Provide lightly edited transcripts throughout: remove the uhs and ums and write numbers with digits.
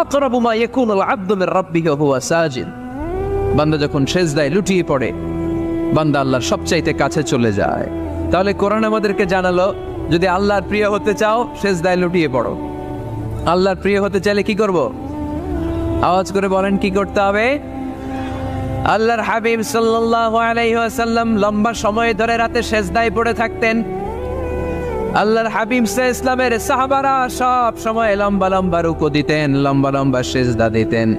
আকরাবু মা ইয়াকুনুল আবদু মির রাব্বিহি ওয়া হুয়া সাজিদ। বান্দা যখন সিজদায় লুটিয়ে পড়ে, বান্দা আল্লাহর সবচাইতে কাছে চলে যায়। তাহলে কোরআন আমাদেরকে জানালো, যদি আল্লাহর প্রিয় হতে চাও সিজদায় লুটিয়ে পড়ো। আল্লাহর প্রিয় হতে চাইলে কি করব? আওয়াজ করে বলেন কি করতে হবে? আল্লাহর হাবিব সাল্লাল্লাহু আলাইহি ওয়াসাল্লাম লম্বা সময় ধরে রাতে সিজদায় পড়ে থাকতেন। আল্লাহর হাবিব ইসলামের সাহাবারা সব সময় লম্বা লম্বা রুকু দিতেন, লম্বা লম্বা সিজদা দিতেন।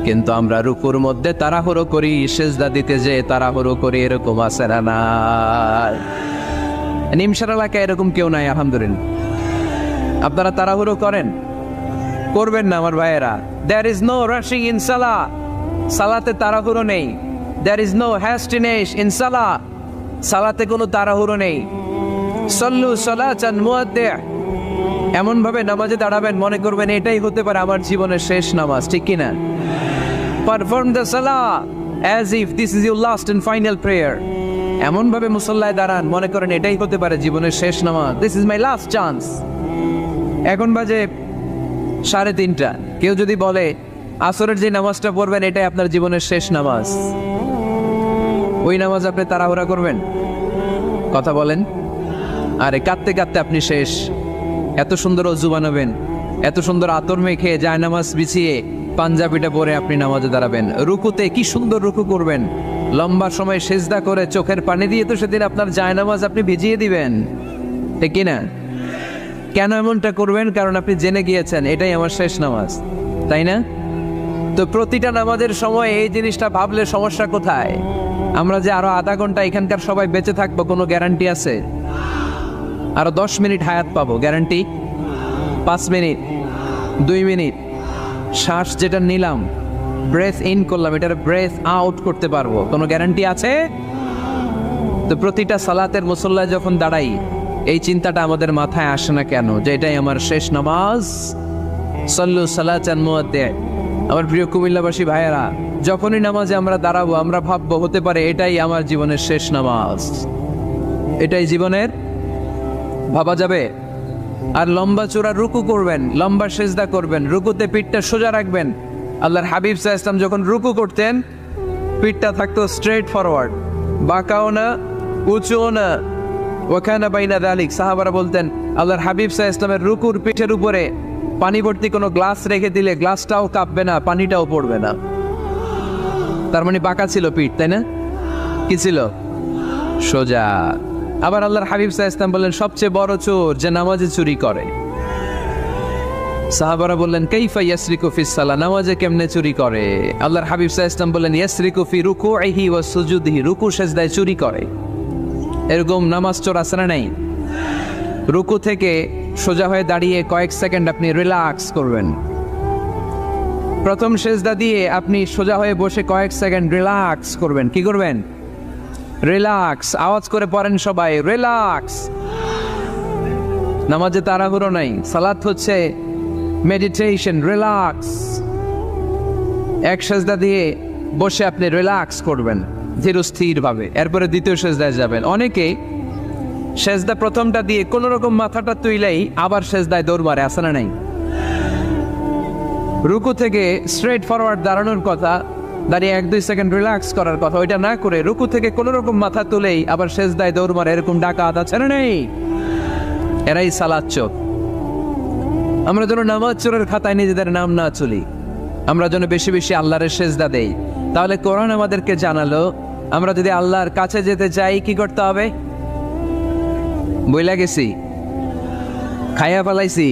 কিন্তু আমরা রুকুর মধ্যে তাড়াহুড়ো করি, সিজদা দিতে যে তাড়াহুড়ো করি, এরকম আছে না? নাই। নিমসার এলাকায় এরকম কেউ নাই আলহামদুলিল্লাহ। আপনারা তাড়াহুড়ো করেন? করবেন না আমার ভাইয়েরা। There is no rushing in salah. সালাতে তাড়াহুড়ো নেই। There is no hastiness in salah. সালাতে কোনো তাড়াহুড়ো নেই। সল্লু সালাতান মুআদ্দি'। এমন ভাবে নামাজে দাঁড়াবেন মনে করবেন এটাই হতে পারে আমার জীবনের শেষ নামাজ, ঠিক কি না? Perform the salah as if this is your last and final prayer. এমন ভাবে মুসল্লায় দাঁড়ান মনে করেন এটাই হতে পারে জীবনের শেষ নামাজ। This is my last chance. এখন বাজে 3:30। কেউ যদি বলে আসরের যে নামাজটা পড়বেন এটাই আপনার জীবনের শেষ নামাজ, ওই নামাজ আপনি তাড়াহুড়া করবেন? কথা বলেন। আরে কাঁদতে কাঁদতে আপনি শেষ। এত সুন্দর ওযু বানাবেন, এত সুন্দর আতর মেখে জায়নামাজ বিছিয়ে পাঞ্জাবিটা পরে আপনি নামাজে দাঁড়াবেন। রুকুতে কি সুন্দর রুকু করবেন, লম্বা সময় সিজদা করে চোখের পানি দিয়ে তো সেদিন আপনার জায়নামাজ আপনি ভিজিয়ে দিবেন, ঠিক কি না? কেন এমনটা করবেন? কারণ আপনি জেনে গিয়েছেন এটাই আমার শেষ নামাজ, তাই না? তো প্রতিটা নামাজের সময় এই জিনিসটা ভাবলে সমস্যা কোথায়? আমরা যে আরো আধা ঘন্টা এখানকার সবাই বেঁচে থাকবো কোনো গ্যারান্টি আছে? আরো 10 মিনিট হায়াত পাবো, গ্যারান্টি? 5 মিনিট, 2 মিনিট, শ্বাস যেটা নিলাম, ব্রেথ ইন করলাম, এটার ব্রেথ আউট করতে পারবো, কোনো গ্যারান্টি আছে? তো প্রতিটা সালাতের মুসল্লায় যখন দাঁড়াই এই চিন্তাটা আমাদের মাথায় আসে না কেন যে এটাই আমার শেষ নামাজ? সল্লু সালাতান মুআদ্দি'। আমার প্রিয় কুমিল্লাবাসী ভাইয়েরা, যখনই নামাজে আমরা দাঁড়াবো আমরা ভাববো হতে পারে এটাই আমার জীবনের শেষ নামাজ, এটাই জীবনের, ভাবা যাবে? আর লম্বা চূড়া রুকু করবেন, লম্বা সিজদা করবেন, রুকুতে পিঠটা সোজা রাখবেন। আল্লাহর হাবিব সাল্লাল্লাহু আলাইহি ওয়াসাল্লাম যখন রুকু করতেন পিঠটা থাকতো স্ট্রেট ফরওয়ার্ড, বাঁকাও না উঁচুও না। ওয়াকানা বাইনা যালিক। সাহাবারা বলতেন আল্লাহর হাবিব সাল্লাল্লাহু আলাইহি ওয়াসাল্লামের রুকুর পিঠের উপরে পানি ভর্তি কোনো গ্লাস রেখে দিলে গ্লাসটাও কাঁপবে না, পানিটাও পড়বে না। তার মানে বাঁকা ছিল পিঠ, তাই না? কি ছিল? সোজা। আবার আল্লাহর হাবিব সাল্লাল্লাহু আলাইহি ওয়াসাল্লাম বললেন সবচেয়ে বড় চোর যে নামাজে চুরি করে। সাহাবারা বললেন কাইফা ইয়াসরিকু ফিস সালাহ, নামাজে কেমনে চুরি করে? আল্লাহর হাবিব সাল্লাল্লাহু আলাইহি ওয়াসাল্লাম বললেন ইয়াসরিকু ফি রুকুইহি ওয়া সুজুদিহি, রুকু সিজদায় চুরি করে। এরকম নামাজ চোর আছে না নাই? রুকু থেকে সোজা হয়ে দাঁড়িয়ে কয়েক সেকেন্ড আপনি রিল্যাক্স করবেন। প্রথম সিজদা দিয়ে আপনি সোজা হয়ে বসে কয়েক সেকেন্ড রিল্যাক্স করবেন। কি করবেন? রিল্যাক্স। আওয়াজ করে পড়েন সবাই, রিল্যাক্স। নামাজে তাড়াহুড়ো নাই, সালাত হচ্ছে মেডিটেশন, রিল্যাক্স। এক সিজদা দিয়ে বসে আপনি রিল্যাক্স করবেন ধীরস্থির ভাবে, এরপরে দ্বিতীয় সিজদায় যাবেন। অনেকে সিজদা প্রথমটা দিয়ে কোন রকম মাথাটা তুইলেই আবার সিজদায় দৌড় মারে, আছে না নাই? রুকু থেকে স্ট্রেট ফরওয়ার্ড দাঁড়ানোর কথা, দাঁড়িয়ে 1-2 সেকেন্ড রিল্যাক্স করার কথা, ওইটা না করে রুকু থেকে কোন রকম মাথা তুলেই আবার সিজদায় দৌড় মারে, এরকম ডাকাত আছে না নাই? এরাই সালাত চোর। আমরা যেন নামাজ চোরের খাতায় নিজেদের নাম না চলি, আমরা যেন বেশি বেশি আল্লাহর সিজদা দেই। তাহলে কোরআন আমাদেরকে জানালো আমরা যদি আল্লাহর কাছে যেতে চাই কি করতে হবে? বইলা গেছি, খাইয়া ফেলাইছি?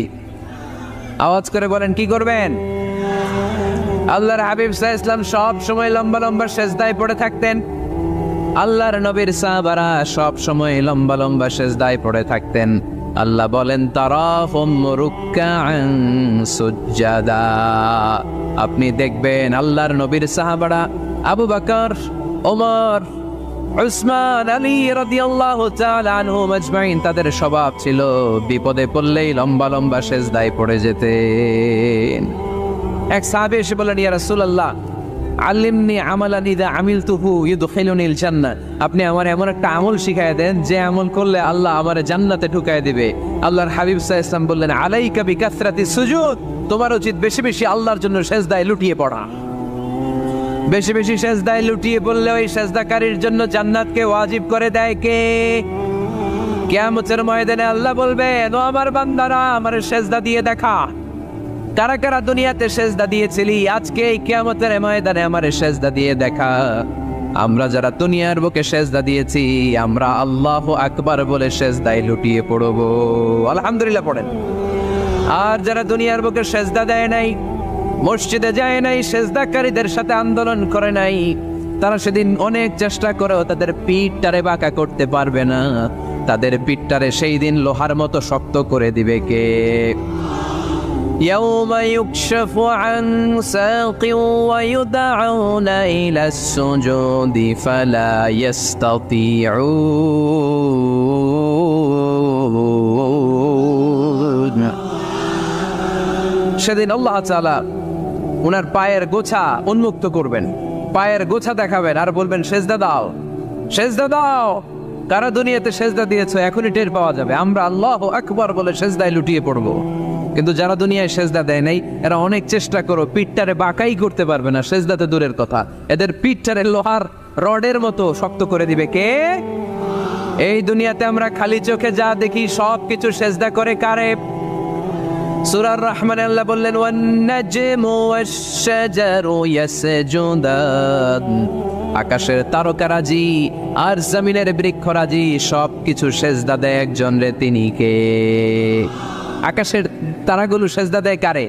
আওয়াজ করে বলেন কি করবেন? আল্লাহর হাবিব সাল্লাল্লাহু আলাইহি ওয়াসাল্লাম সব সময় লম্বা লম্বা সিজদায় পড়ে থাকতেন। আল্লাহর নবীর সাহাবারা সব সময় লম্বা লম্বা সিজদায় পড়ে থাকতেন। আল্লাহ বলেন তারাহুম রুকআন সুজদা। আপনি দেখবেন আল্লাহর নবীর সাহাবারা আবু বকর, ওমর, উসমান, আলী রাদিয়াল্লাহু তাআলা আনহুম আজমাইন, তাদের স্বভাব ছিল বিপদে পড়লেই লম্বা লম্বা সিজদায় পড়ে যেতেন। এক সাহাবী এসে বললেন ইয়া রাসূলুল্লাহ আল্লিমনি আমালান ইযা আমিলতুহু ইউদখিলুনিল জান্নাহ, আপনি আমার এমন একটা আমল শিখায় দেন যে আমল করলে আল্লাহ আমারে জান্নাতে ঢুকায় দিবে। আল্লাহর হাবিব সাল্লাল্লাহু আলাইহি ওয়াসাল্লাম বললেন, আলাইকা বিকাসরাতিস সুজুদ, তোমার উচিত বেশি বেশি আল্লাহর জন্য সেজদায় লুটিয়ে পড়া। বেশি বেশি সেজদায় লুটিয়ে পড়লে ওই সেজদাকারীর জন্য জান্নাতকে ওয়াজিব করে দেয় কে? কিয়ামতের ময়দানে আল্লাহ বলবেন, ও আমার বান্দারা, আমার সেজদা দিয়ে দেখা। কারা কারা দুনিয়াতে সেজদা দিয়েছিলি, আজকে এই কিয়ামতের ময়দানে আমার সেজদা দিয়ে দেখা। আমরা যারা দুনিয়ার বুকে সেজদা দিয়েছি, আমরা আল্লাহু আকবার বলে সেজদায় লুটিয়ে পড়ব। আলহামদুলিল্লাহ পড়েন। আর যারা দুনিয়ার বুকে সেজদা দেয় নাই, মসজিদে যায় নাই, সেজদাকারীদের সাথে আন্দোলন করে নাই, তারা সেদিন অনেক চেষ্টা করেও তাদের পিঠটারে বাঁকা করতে পারবে না। তাদের পিঠটারে সেই দিন লোহার মতো শক্ত করে দিবে কে? يوم يكشف عن ساق ويدعون إلى السجود فلا يستطيعون। সেদিন আল্লাহ তাআলা ওনার পায়ের গোছা উন্মুক্ত করবেন, পায়ের গোছা দেখাবেন আর বলবেন, সেজদা দাও, সেজদা দাও। কারা দুনিয়াতে সেজদা দিয়েছো এখনই টের পাওয়া যাবে। আমরা আল্লাহু আকবার বলে সেজদায় লুটিয়ে পড়বো। কিন্তু যারা দুনিয়ায় সেজদা দেয় নাই, এরা অনেক চেষ্টা করো, পিঠটারে বাঁকাই করতে পারবে না, সেজদাতে দূরের কথা, এদের পিঠটারে লোহার রডের মতো শক্ত করে দিবে কে? এই দুনিয়াতে আমরা খালি চোখে যা দেখি সব কিছু সেজদা করে কারে? সূরা আর-রহমানে আল্লাহ বললেন, ওয়ান নাজমু ওয়াশ-শাজারু ইয়াসজুদান, আকাশের তারকারাজি আর জমিনের বৃক্ষরাজি সব কিছু সেজদা দেয় একজন রে, তিনি কে? আকাশের তারাগুলো সেজদা দেয় কারে?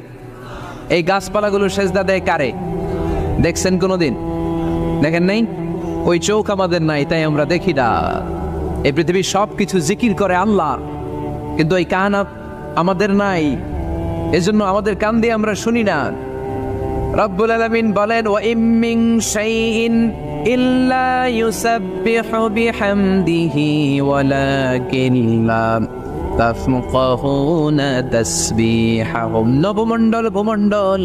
এই গাছপালাগুলো সেজদা দেয় কারে? দেখছেন কোনোদিন? দেখেন নাই? ওই চোখ আমাদের নাই, তাই আমরা দেখি না। এই পৃথিবীর সব কিছু জিকির করে আল্লাহ, কিন্তু এই কান আমাদের নাই, এজন্য আমাদের কান দিয়ে আমরা শুনি না। রব্বুল আলামিন বলেন, ওয়া ইম মিন শাইইন ইল্লা ইউসাব্বিহু বিহামদিহি ওয়ালাকিন লা তাফকাহুনা তাসবিহাহুম। নবমণ্ডল ভূমণ্ডল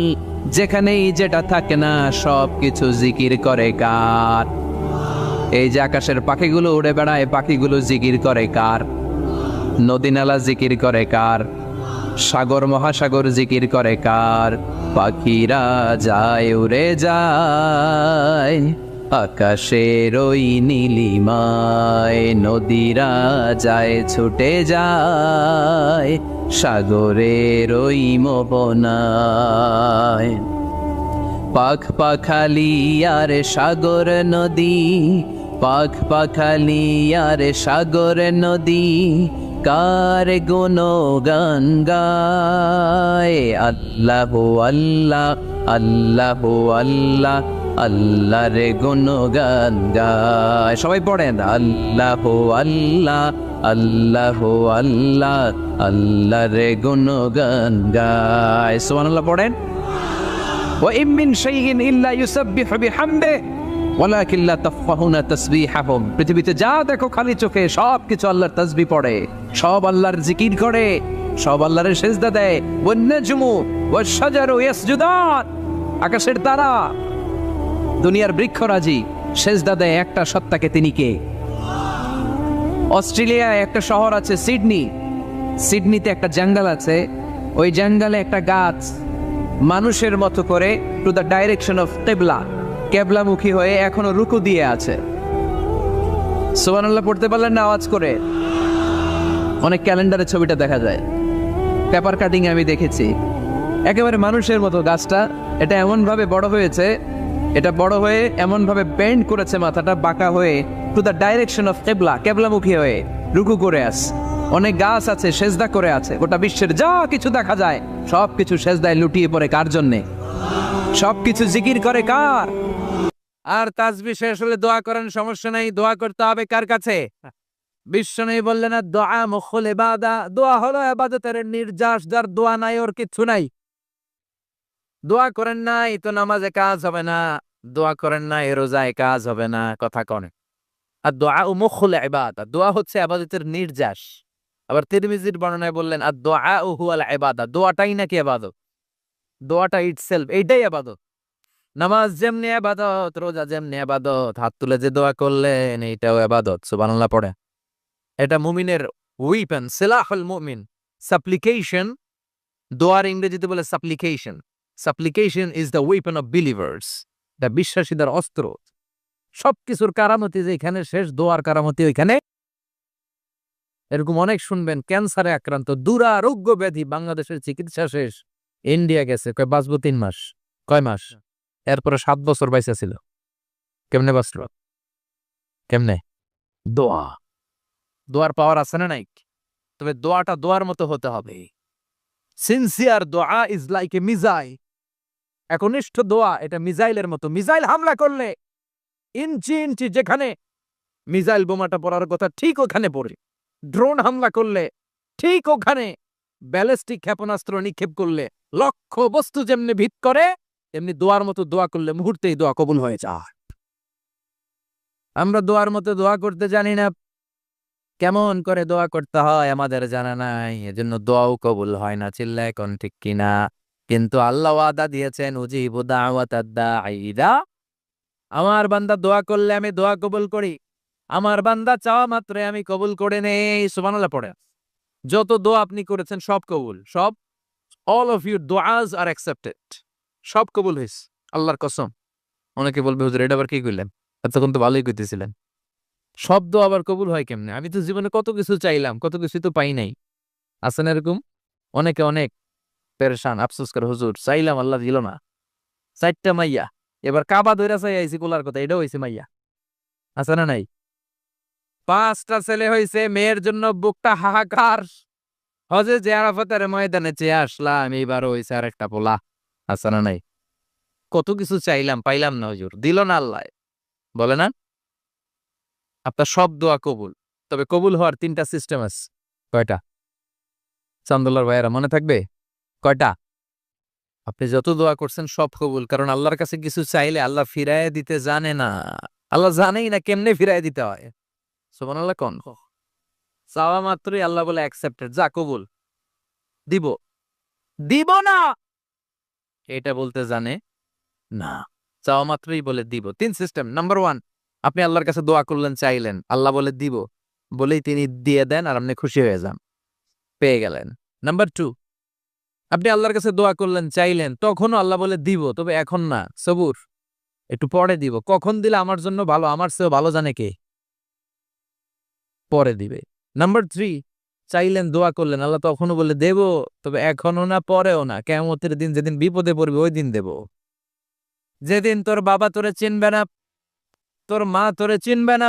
যেখানেই যেটা থাকে না সব কিছু জিকির করে কার? এই যে আকাশের পাখিগুলো উড়ে বেড়ায়, পাখিগুলো জিকির করে কার? নদী নালা জিকির করে কার? সাগর মহাসাগর জিকির করে কার? পাখিরা যায় উড়ে যায় আকাশের ওই নীলিমায়, নদীরা যায় ছুটে যায় সাগরের ওই মোহনায়। পাখ পাখালি আর সাগর নদী, পাখ পাখালি আর সাগর নদী কার গুণগান গায়? আল্লাহ আল্লাহ আল্লাহ আল্লাহ আল্লাহ রে গুণগান গায়। সবাই পড়েন, আল্লাহ আল্লাহ আল্লাহ আল্লাহ আল্লাহ রে গুণগান গায়। সুবহানাল্লাহ পড়েন। ওয়া ইম মিন শাইইন ইল্লা ইউসাব্বিহু বিহামদিহি ওয়ালাকিন লা তাফকাহুনা তাসবিহাহুম। পৃথিবীতে যা দেখো খালি চোখে সব কিছু আল্লাহর তাসবিহ পড়ে, সব আল্লাহর জিকির করে, সব আল্লাহর সেজদা দেয়। ওয়ান নাজমু ওয়াশ-শাজারু ইয়াসজুদান, আকাশের তারা দুনিয়ার বৃক্ষরাজি সেজদা দেয় একটা সত্তাকে, তিনি কে? অস্ট্রেলিয়ায় একটা শহর আছে সিডনি, সিডনিতে একটা জঙ্গল আছে, ওই জঙ্গলে একটা গাছ মানুষের মতো করে টু দ্য ডাইরেকশন অফ কিবলা, কেবলামুখী হয়ে এখনো রুকু দিয়ে আছে। সুবহানাল্লাহ পড়তে পারলেন না আওয়াজ করে? অনেক ক্যালেন্ডারে ছবিটা দেখা যায়, পেপার কাটিং আমি দেখেছি, একেবারে মানুষের মতো গাছটা। এটা এমন ভাবে বড় হয়েছে, এটা বড় হয়ে এমন ভাবে বেন্ড করেছে, মাথাটা বাঁকা হয়ে টু দ্য ডাইরেকশন অফ কিবলা, কেবলামুখী হয়ে রুকু করে আছে। অনেক গাছ আছে সেজদা করে আছে। গোটা বিশ্বের যা কিছু দেখা যায় সব কিছু সেজদায় লুটিয়ে পড়ে কার জন্যে? সব কিছু জিকির করে কার? আর তাসবিহ শেষ হলে দোয়া করেন, সমস্যা নাই। দোয়া করতে হবে কার কাছে? বিশ্বনবী বললেন, না দোয়া মুখুল ইবাদা, দোয়া হলো ইবাদতের নির্যাস, যার দোয়া নাই ওর কিচ্ছু নাই। দোয়া করেন নাই তো নামাজে কাজ হবে না, দোয়া করেন নাই রোজায় কাজ হবে না, কথা কনে। আর দোয়া মুখুল ইবাদা, দোয়া হচ্ছে ইবাদতের নির্যাস। আবার তিরমিজির বর্ণনায় বললেন, আর দোয়া হুয়াল ইবাদা, দোয়াটাই নাকি ইবাদত, দোয়াটা ইটসেলফ এইটাই ইবাদত। নামাজ যেমনি ইবাদত, রোজা যেমনি ইবাদত, হাত তুলে যে দোয়া করলেন এইটাও ইবাদত। সুবহানাল্লাহ পড়ে। এটা মুমিনের উইপেন, সিলাহুল মুমিন। সাপ্লিকেশন, দোয়ার ইংরেজিতে বলে সাপ্লিকেশন। সাপ্লিকেশন is the weapon of believers. এটা বিশ্বাসীদের অস্ত্র। সবকিছুর কারামতি যেখানে শেষ, দোয়ার কারামতি ওইখানে। এরকম অনেক শুনবেন, ক্যান্সারে আক্রান্ত, দুরারোগ্য ব্যাধি, বাংলাদেশের চিকিৎসা শেষ, ইন্ডিয়া গেছে, কয় বাঁচবো 3 মাস। কয় মাস? এরপরে 7 বছর বাইসা ছিল। কেমনে বাঁচল? কেমনে? দোয়া। দোয়ার পাওয়ার আছে না নাই? তবে দোয়াটা দোয়ার মতো হতে হবে। সিনসিয়ার দোয়া ইজ লাইক এ মিসাইল। একনিষ্ঠ দোয়া এটা মিসাইলের মতো। মিসাইল হামলা করলে ইঞ্চি ইঞ্চি যেখানে মিসাইল বোমাটা পড়ার কথা ঠিক ওখানে পড়ে। ড্রোন হামলা করলে ঠিক ওখানে, ব্যালিস্টিক ক্ষেপণাস্ত্র নিক্ষেপ করলে লক্ষ্য বস্তু যেমনি ভিত করে, এমনি দোয়ার মতো দোয়া করলে মুহূর্তেই দোয়া কবুল হয়ে যায়। আমরা দোয়ার মতো দোয়া করতে জানি না। কেমন করে দোয়া করতে হয় আমাদের জানা নাই, এজন্য দোয়াও কবুল হয় না। চিল্লায় কোন ঠিক কিনা? কিন্তু আল্লাহ ওয়াদা দিয়েছেন, উজিবু দাওয়াতাদ দাঈ ইযা, আমার বান্দা দোয়া করলে আমি দোয়া কবুল করি। আমার বান্দা চাওয়া মাত্রে আমি কবুল করে নেই। সুবহানাল্লাহ পড়ে। যত দোয়া আপনি করেছেন সব কবুল, সব। অল অফ ইউর দোয়াজ আর অ্যাকসেপ্টেড। সব কবুল হইছে আল্লাহর কসম। অনেকে বলবে হুজুর এটা আবার কি কইলেন? এতক্ষণ তো ভালোই কইতেছিলেন। সব দোয়া আবার কবুল হয় কেমনে? আমি তো জীবনে কত কিছু চাইলাম, কত কিছু তো পাই নাই। আছে না এরকম? অনেকে অনেক পেরেশান, আফসোস করে, হুজুর চাইলাম আল্লাহ দিল না। 4টা মাইয়া, এবার কাবা ধইরা চাই আইছি কোলার কথা, এটাও হইছে মাইয়া। আছে না নাই? 5টা ছেলে হইছে, মেয়ের জন্য বুকটা হাহাকার। হজে যে আরাফাতের ময়দানে চেয়ে আসলাম, এইবারও হইছে আরেকটা পোলা। আছে না নাই? কত কিছু চাইলাম, পাইলাম না হুজুর, দিল না আল্লাহ। বলে না আপনার সব দোয়া কবুল। তবে কবুল হওয়ার 3টা সিস্টেম আছে। কয়টা? চান্দুল্লার ভাইয়েরা মনে থাকবে? কয়টা? আপনি যত দোয়া করছেন সব কবুল, কারণ আল্লাহর কাছে কিছু চাইলে আল্লাহ ফিরায় দিতে জানে না। আল্লাহ জানেই না কেমনে ফিরায় দিতে হয়। সুবহানাল্লাহ কোন? চাওয়া মাত্রই আল্লাহ বলে অ্যাকসেপ্টেড, যা কবুল, দিব। দিব না এটা বলতে জানে না, চাওয়া মাত্রই বলে দিব। 3 সিস্টেম। নাম্বার 1, আপনি আল্লাহর কাছে দোয়া করলেন, চাইলেন, আল্লাহ বলে দিব, বলেই তিনি দিয়ে দেন আর আপনি খুশি হয়ে যান, পেয়ে গেলেন। নাম্বার 2, আপনি আল্লাহর কাছে দোয়া করলেন, চাইলেন, তখনও আল্লাহ বলে দিব, তবে এখন না, সবুর, একটু পরে দিব। কখন দিলে আমার জন্য ভালো, আমার চেয়েও ভালো জানে কে, পরে দিবে। নাম্বার 3, চাইলেন, দোয়া করলেন, আল্লাহ তখনও বলে দেব, তবে এখনো না, পরেও না, কিয়ামতের দিন যেদিন বিপদে পড়বে ওই দিন দেব। যেদিন তোর বাবা তোরে চিনবে না, তোর মা তোরে চিনবে না,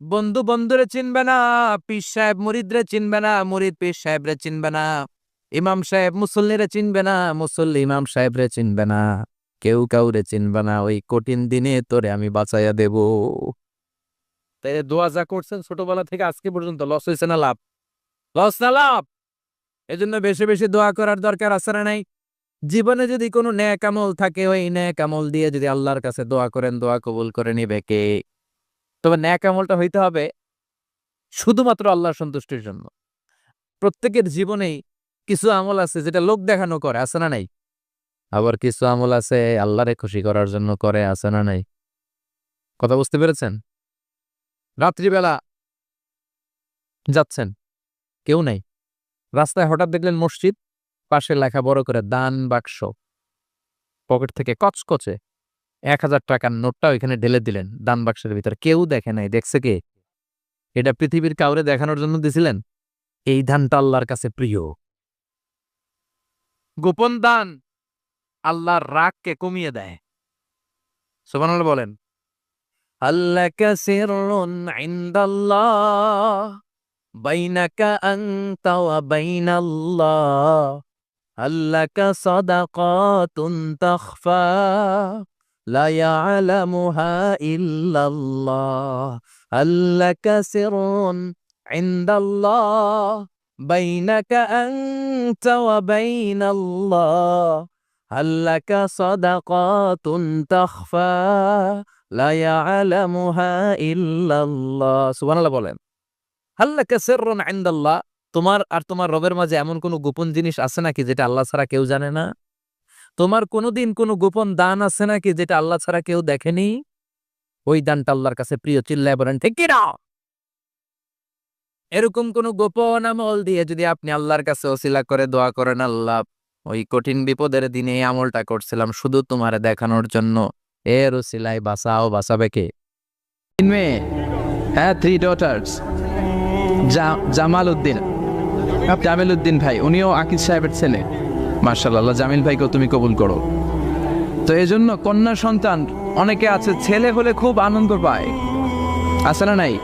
বন্ধু বন্ধুরে চিনবে না, পীর সাহেব মুরিদরে চিনবে না, মুরিদ পীর সাহেবরে চিনবে না, ইমাম সাহেব মুসল্লিরে চিনবে না, মুসল্লি ইমাম সাহেবরে চিনবে না, কেউ কাউরে চিনবে না। ওই কঠিন দিনে তোরে আমি বাঁচাইয়া দেব। তাই দোয়া যা করছেন ছোটবেলা থেকে আজকে পর্যন্ত, লস হয়েছে না লাভ? লস না লাভ? এজন্য বেশি বেশি দোয়া করার দরকার আছে না নাই? জীবনে যদি কোনো নেক আমল থাকে, ওই নেক আমল দিয়ে যদি আল্লাহর কাছে দোয়া করেন, দোয়া কবুল করে নিবে কে? তবে নেক আমলটা হইতে হবে শুধুমাত্র আল্লাহর সন্তুষ্টির জন্য। প্রত্যেকের জীবনেই কিছু আমল আছে যেটা লোক দেখানো করে, আছে না নাই? আবার কিছু আমল আছে আল্লাহরে খুশি করার জন্য করে, আছে না নাই? কথা বুঝতে পেরেছেন? রাত্রিবেলা যাচ্ছেন, কেউ নাই, রাস্তায় হঠাৎ দেখলেন মসজিদ, পাশে লেখা বড় করে দান বাক্স, পকেট থেকে কচকচে 1000 টাকার নোটটা ওইখানে ঢেলে দিলেন দান বাক্সের ভিতরে। কেউ দেখে নাই, দেখছে কে? এটা পৃথিবীর কাউরে দেখানোর জন্য দিছিলেন? এই দানটা আল্লাহর কাছে প্রিয়। গোপন দান আল্লাহর রাগকে কমিয়ে দেয়। সুবহানাল্লাহ বলেন। আল্লাকা সিররুন ইনদাল্লাহ বাইনাকা আনতা ওয়া বাইনাল্লাহ, আল্লাকা সাদাকাতুন তাখফা লা ইয়ালামুহা ইল্লাল্লাহ, আল্লাকা সিররুন ইনদাল্লাহ বাইনাকা আনতা ওয়া বাইনাল্লাহ, আল্লাকা সাদাকাতুন তাখফা লা ইয়ালামুহা ইল্লাল্লাহ। সুবহানাল্লাহ বলেন। আল্লাকা সিররুন ইনদাল্লাহ, তোমার আর তোমার রবের মাঝে এমন কোনো গোপন জিনিস আছে নাকি যেটা আল্লাহ ছাড়া কেউ জানে না? তোমার কোনোদিন কোনো গোপন দান আছে নাকি যেটা আল্লাহ ছাড়া কেউ দেখেনি? ওই দানটা আল্লাহর কাছে প্রিয়, চিল্লায় বলেন ঠিক কি না? এরকম কোন গোপন আমল দিয়ে যদি আপনি আল্লাহর কাছে ওসিলা করে দোয়া করেন, আল্লাহ ওই কঠিন বিপদের দিনে এই আমলটা করছিলাম শুধু তোমার দেখানোর জন্য, এর ওসিলায় বাঁচাও, বাঁচাবে কে? 3 মেয়ে, হ্যাঁ 3 daughters। জামাল উদ্দিন ভাই, উনিও আকিজ সাহেবের ছেলে। মাশাআল্লাহ, জামিল ভাইকেও তুমি কবুল করো। তো এই জন্য কন্যা সন্তান অনেকে আছে, ছেলে হলে খুব আনন্দ পায়, আছে না নাই?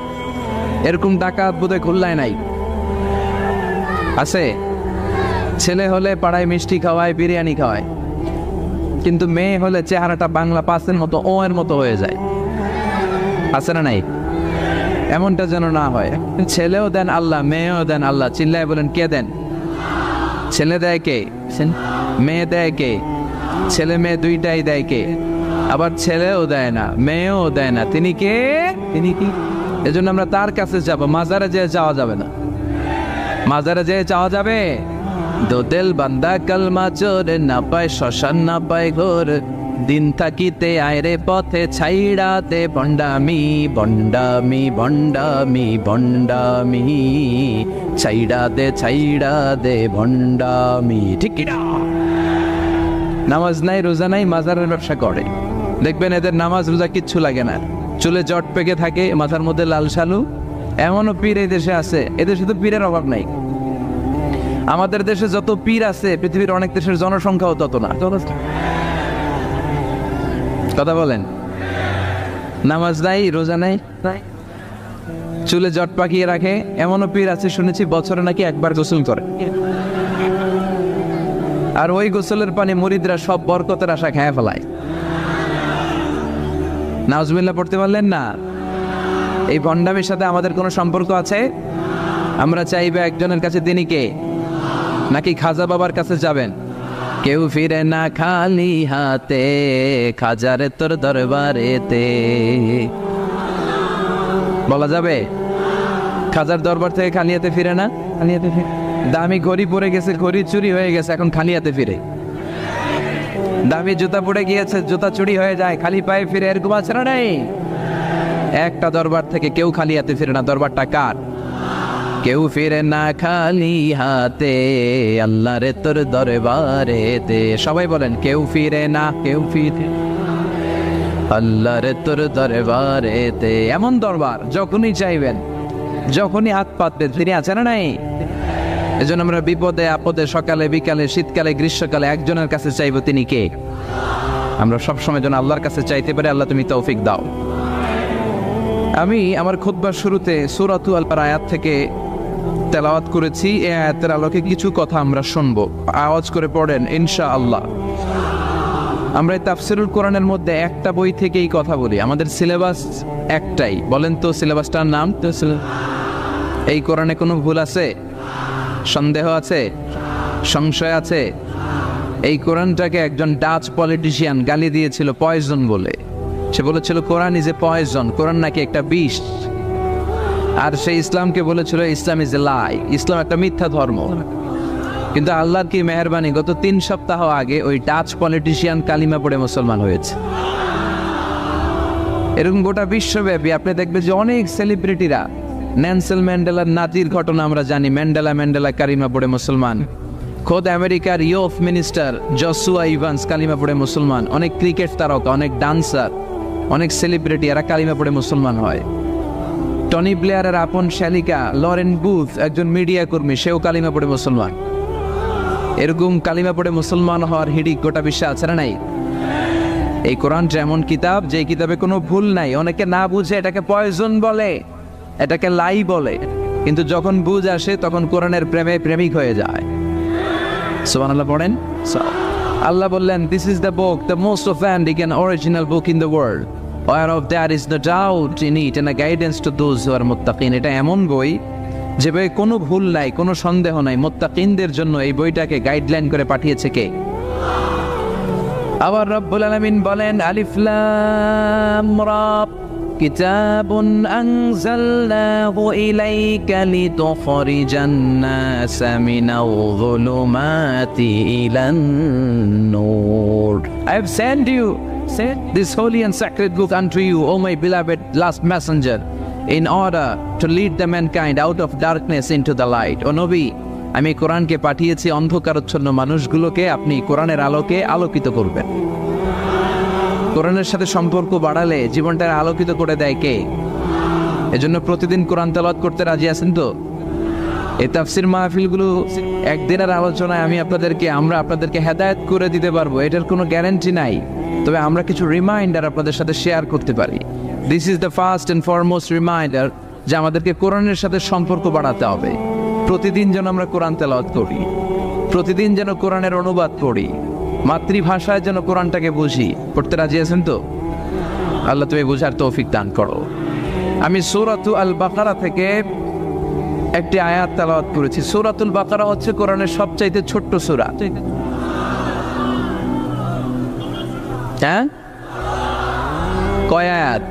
এরকম ডাকাত বোধহয় খুলনায় নাই, আছে? ছেলে হলে পাড়ায় মিষ্টি খাওয়ায়, বিরিয়ানি খাওয়ায়, কিন্তু মেয়ে হলে চেহারাটা বাংলা পাঁচের মতো, ও এর মতো হয়ে যায়, আছে না নাই? এমনটা যেন না হয়। ছেলেও দেন আল্লাহ, মেয়েও দেন আল্লাহ। চিল্লায় বলেন কে দেন? ছেলে দেয় কে? মেয়ে দেয় কে? ছেলে মেয়ে দুইটাই দেয় কে? আবার ছেলেও দেয় না, মেয়েও দেয় না, তিনি কে? তিনি কি? এজন্য আমরা তার কাছে যাব, মাজারে যেয়ে যাওয়া যাবে না। মাজারে যেয়ে যাওয়া যাবে? দোদেল বান্দা কালমা চোর, না পায় শ্মশান না পায় ঘোর, দিন থাকিতে আয়রে পথে ছাইড়া দে বন্ডামি, বন্ডামি বন্ডামি বন্ডামি, ছাইড়া দে বন্ডামি। ঠিক কিনা? নামাজ নাই, রোজা নাই, মাজারের ব্যবসা করে। দেখবেন এদের নামাজ রোজা কিচ্ছু লাগে না, চুলে জট পেকে থাকে, মাথার মধ্যে লাল শালু। এমনও পীর এই দেশে আছে, এদেশে তো পীরের অভাব নাই। আমাদের দেশে যত পীর আছে, পৃথিবীর অনেক দেশের জনসংখ্যাও তত না। কথা বলেন। নামাজ নাই, রোজা নাই, চুলে জট পাকিয়ে রাখে। এমনও পীর আছে শুনেছি বছরে নাকি একবার গোসল করে, আর ওই গোসলের পানি মুরিদরা সব বরকতের আশা খেয়ে ফেলায়। নাউজুবিল্লাহ পড়তে পারলেন না? এই ভণ্ডামির সাথে আমাদের কোনো সম্পর্ক আছে? আমরা চাইবে একজনের কাছে, তিনি কে? নাকি খাজা বাবার কাছে যাবেন? কেউ ফিরে না খালি হাতে, খাজারে তোর দরবারেতে। বলা যাবে? খাজার দরবার থেকে খালি হাতে ফিরে না? খালি হাতে ফিরে? দামি ঘড়ি পরে গেছে, ঘড়ি চুরি হয়ে গেছে, এখন খালি হাতে ফিরে। দামি জুতা পড়ে গিয়েছে, জুতা চুরি হয়ে যায়, খালি পায়ে ফিরে। এরকম আছে না নাই? একটা দরবার থেকে কেউ খালি হাতে ফিরে না। দরবারটা কার? কেউ ফিরে না খালি হাতে, আল্লাহ রে তোর দরবারেতে। সবাই বলেন কেউ ফিরে না, কেউ ফিরে, আল্লাহ রে তোর দরবারেতে। এমন দরবার যখনই চাইবেন, যখনই হাত পাতবেন, তিনি আছে না নাই? এজন্য আমরা বিপদে আপদে, সকালে বিকালে, শীতকালে গ্রীষ্মকালে একজনের কাছে চাইবো, তিনি কে? আমরা সবসময় যেন আল্লাহর কাছে চাইতে পারি। আল্লাহ তুমি তৌফিক দাও। আমি আমার খুতবার শুরুতে সূরাতু আল আয়াত থেকে তেলাওয়াত করেছি। এই আয়াতের আলোকে কিছু কথা আমরা শুনবো, আওয়াজ করে পড়েন ইনশাআল্লাহ। আমরা এই তাফসিরুল কোরআনের মধ্যে একটা বই থেকেই কথা বলি, আমাদের সিলেবাস একটাই। বলেন তো সিলেবাসটার নাম? এই কোরআনে কোনো ভুল আছে? সন্দেহ আছে? সংশয় আছে? এই কোরআনটাকে একজন ডাচ পলিটিশিয়ান গালি দিয়েছিল পয়জন বলে। সে বলেছিল কোরআন ইজ এ পয়জন, কোরআন নাকি একটা বিষ। আর সে ইসলামকে বলেছিল ইসলাম ইজ এ লাই, ইসলাম একটা মিথ্যা ধর্ম। কিন্তু আল্লাহর কি মেহেরবানি, গত 3 সপ্তাহ আগে ওই ডাচ পলিটিশিয়ান কালিমা পড়ে মুসলমান হয়েছে। এরকম গোটা বিশ্বব্যাপী আপনি দেখবেন যে অনেক সেলিব্রিটিরা, নেলসন ম্যান্ডেলার নাতির ঘটনা আমরা জানি, ম্যান্ডেলা কালিমা পড়ে মুসলমান। খোদ আমেরিকার ইউথ মিনিস্টার জসুয়া ইভান্স কালিমা পড়ে মুসলমান। অনেক ক্রিকেট তারকা, অনেক ডান্সার, অনেক সেলিব্রিটি এরা কালিমা পড়ে মুসলমান হয়। টনি ব্লেয়ারের আপন শালিকা লরেন বুথ, একজন মিডিয়া কর্মী, সেও কালিমা পড়ে মুসলমান। এরকম কালিমা পড়ে মুসলমান হওয়ার হিড়িক গোটা বিশ্বে আছে না নাই? এই কোরআনটা এমন কিতাব, যে কিতাবে কোনো ভুল নাই। অনেকে না বুঝে এটাকে পয়জন বলে, এটাকে লাই বলে, কিন্তু যখন বুঝ আসে তখন কোরআনের প্রেমে প্রেমিক হয়ে যায়। সুবহানাল্লাহ পড়েন। আল্লাহ বললেন, this is the book, the most authentic and original book in the world, whereof there is no doubt in it and a guidance to those who are muttaqin. এটা এমন বই যে বইয়ে কোনো ভুল নাই, কোনো সন্দেহ নাই। মুত্তাকিনদের জন্য এই বইটাকে গাইডলাইন করে পাঠিয়েছে কে? আবার রব্বুল আলামিন বলেন, আলিফ লাম রা, কিতাবুন আনজালনাহু ইলাইকা লিতুখরিজান নাসা মিনাল যুলুমাতি ইলান নূর। I have sent you this holy and sacred book unto you, O my beloved last messenger, in order to lead the mankind out of darkness into the light. O নবী, আমি কোরআনকে পাঠিয়েছি অন্ধকারচ্ছন্ন মানুষগুলোকে আপনি কোরআনের আলোকে আলোকিত করবেন। কোরআনের সাথে সম্পর্ক বাড়ালে জীবনটা আলোকিত করে দেয় কে? এজন্য প্রতিদিন কোরআন তেলাওয়াত করতে রাজি আছেন তো? এই তাফসির মাহফিলগুলো একদিনের আলোচনায় আমরা আপনাদেরকে হেদায়েত করে দিতে পারবো, এটার কোনো গ্যারান্টি নাই। তবে আমরা কিছু রিমাইন্ডার আপনাদের সাথে শেয়ার করতে পারি। This is the first and foremost reminder যে আমাদেরকে কোরআনের সাথে সম্পর্ক বাড়াতে হবে। প্রতিদিন যেন আমরা কোরআন তেলাওয়াত করি, প্রতিদিন যেন কোরআনের অনুবাদ পড়ি, মাতৃভাষায় যেন কোরআনটাকে বুঝি। পড়তে রাজি আছেন তো? আল্লাহ তুমি বুঝার তৌফিক দান করো। আমি সূরাতুল আল বাকারা থেকে একটি আয়াত তেলাওয়াত করেছি। সূরাতুল বাকারা হচ্ছে কোরআনের সবচাইতে ছোট্ট সূরা। হ্যাঁ, কয় আয়াত?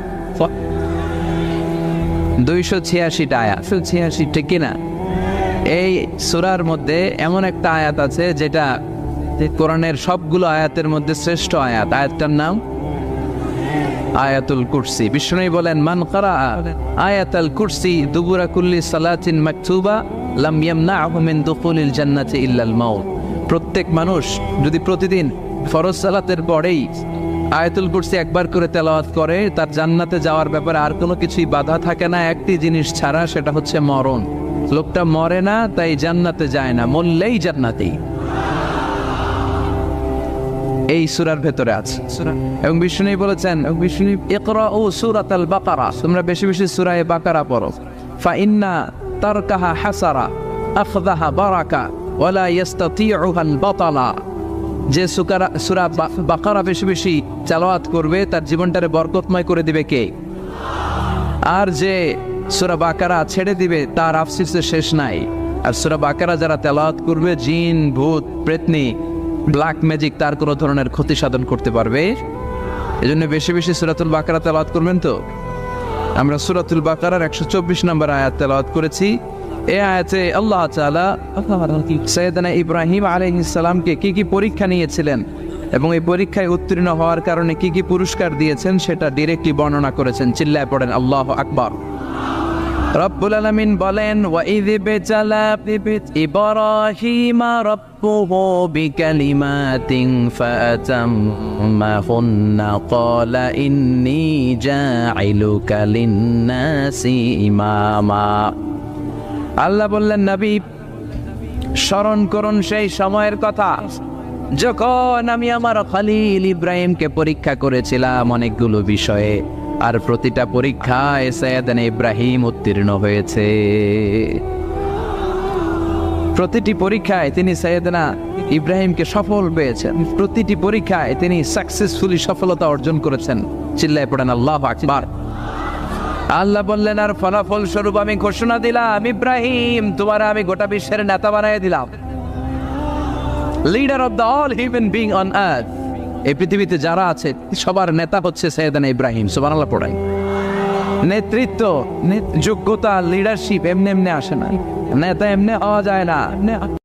286টা আয়াত। 286 ঠিক কিনা? এই সূরার মধ্যে এমন একটা আয়াত আছে যেটা কোরআনের সবগুলো আয়াতের মধ্যে শ্রেষ্ঠ আয়াত। আয়াতটার নাম আয়াতুল কুরসি। বিষ্ণু বলেন, মান কারা আয়াতুল কুরসি দুবুরা কুল্লি সালাতিন মাকতুবা লাম ইয়ামনাহু মিন দুখুলিল জান্নাতি ইল্লাল মাউত। প্রত্যেক মানুষ যদি প্রতিদিন ফরজ সালাতের পরেই আয়াতুল কুরসি একবার করে তেলাওয়াত করে, তার জান্নাতে যাওয়ার ব্যাপারে আর কোনো কিছুই বাধা থাকে না, একটি জিনিস ছাড়া, সেটা হচ্ছে মরণ। লোকটা মরে না, তাই জান্নাতে যায় না, মরলেই জান্নাতি। এই সূরার ভেতরে আছে। এবং বিষ্ণু বলেছেন, ইকরাউ সূরাতাল বাকারা, তোমরা বেশি বেশি সূরা বাকারা পড়ো। ফাইন্না তারকাহা হাসারা আখযাহা বারাকা ওয়ালা ইস্তাতিউহাল বাতালা। যে সূরা বাকারা বেশি বেশি তেলাওয়াত করবে তার জীবনটারে বরকতময় করে দিবে কে? আর যে সূরা বাকারা ছেড়ে দিবে তার আফসোসের শেষ নাই। আর সূরা বাকারা যারা তেলাওয়াত করবে, জিন ভূত প্রেতনি ব্ল্যাক ম্যাজিক তার কোনো ধরনের ক্ষতি সাধন করতে পারবে। এজন্য বেশি বেশি সূরাতুল বাকারা তেলাওয়াত করবেন তো? আমরা সূরাতুল বাকারার 124 নম্বর আয়াত তেলাওয়াত করেছি। এই আয়াতে আল্লাহ তাআলা সাইয়েদনা ইব্রাহিম আলাইহিস সালামকে কি কি পরীক্ষা নিয়েছিলেন এবং এই পরীক্ষায় উত্তীর্ণ হওয়ার কারণে কি কি পুরস্কার দিয়েছেন সেটা ডিরেক্টলি বর্ণনা করেছেন। চিল্লায় পড়েন আল্লাহু আকবার। রব্বুল আলামিন বলেন, ওয়াইয বিতালা ইব্রাহিমা রাব্বুহু বিকালিমাতিন ফাআতাম্মাহুন্না ক্বালা ইন্নী জাইলুকা লিন-নাসি ইমামা। আল্লাহ বললেন, নবী স্মরণ করুন সেই সময়ের কথা যখন আমি আমার খলিল ইব্রাহিমকে পরীক্ষা করেছিলাম অনেকগুলো বিষয়ে, আর প্রতিটা পরীক্ষায় সাইয়েদনা ইব্রাহিম উত্তীর্ণ হয়েছে। প্রতিটি পরীক্ষায় তিনি সাইয়েদনা ইব্রাহিমকে সফল পেয়েছেন, প্রতিটি পরীক্ষায় তিনি সাকসেসফুলি সফলতা অর্জন করেছেন। চিল্লায় পড়েন আল্লাহু আকবার। আল্লাহ বললেন, আর ফলাফল স্বরূপ আমি ঘোষণা দিলাম, ইব্রাহিম তোমার আমি গোটা বিশ্বের নেতা বানিয়ে দিলাম, leader of the all human being on earth. এই পৃথিবীতে যারা আছে সবার নেতা হচ্ছে সাইয়েদনা ইব্রাহিম। সুবহানাল্লাহ পড়াই। নেতৃত্ব, যোগ্যতা, লিডারশিপ এমনি এমনি আসে না, নেতা এমনি হওয়া যায় না।